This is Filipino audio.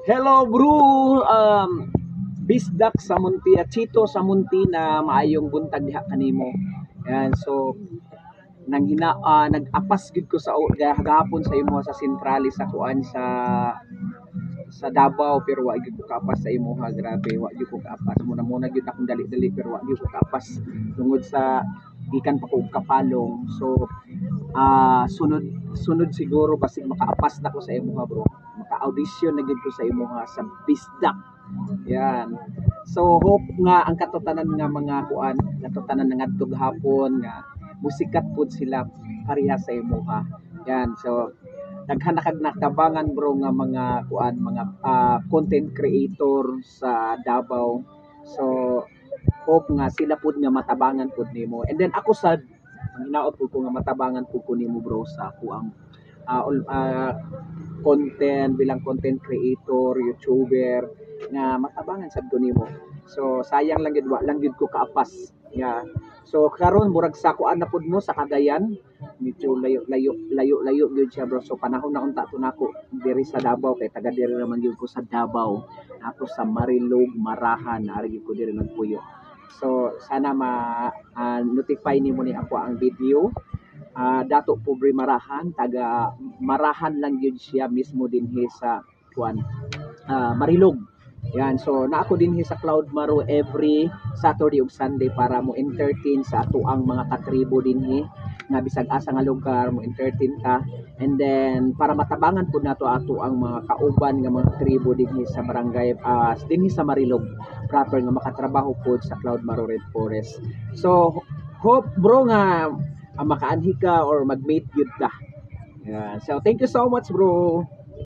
Hello bro, bisdak sa munti at chito sa munti na maayong buntag diha kanimo. Yan, so nag-apas gid ko sa gahapon sa imo sa sentrali sa kuan sa Davao pero wa gyud ko kaapas sa imo ha, grabe wa gyud ko kaapas muna gyud akong dali-dali pero wa gyud ko kaapas tungod sa gikan pa ko og kapalong. So sunod sunod siguro basig makaapas na ko sa imo ha bro, maka-audition na gid ko sa imo ha sa bisdak. Yan, so hope nga ang katutanan nga mga kuan katutanan nga ngadto hapon nga musikat pud sila pareha sa imo ha. Yan, so daghan na kag natabangan bro nga mga kuan mga content creator sa Davao. So hope nga sila pud nga matabangan pud nimo, and then ako sad ang hinaot pud ko nga matabangan pud ko nimo bro sa ako ang content bilang content creator, YouTuber nga matabangan sad ko nimo. So sayang lang gid wa lang gid ko kaapas nga. So karon murag sa kuan na pud mo sa Cagayan, medyo layo gyud siya bro. So panahon na unta to nako diri sa Davao kay taga diri naman gyud ko sa Davao. Ako sa Marilog, Marahan, ari gyud ko diri nagpuyo. So sana notify nimo ni ako ang video. Dato Pobre Marahan, taga Marahan lang yun siya mismo dinhi sa kuan Marilog. Yan, so na ako dinhi sa Cloud Maro every Saturday ug Sunday para mo entertain sa ato ang mga katribo dinhi nga bisag asa nga lugar mo entertain ka, and then para matabangan pud nato ato ang mga kauban nga mga tribo dinhi sa barangay dinhi sa Marilog proper nga makatrabaho pud sa Cloud Maro Red Forest. So hope bro nga makaanhi ka or mag-meet yun ka. Yeah. So thank you so much bro.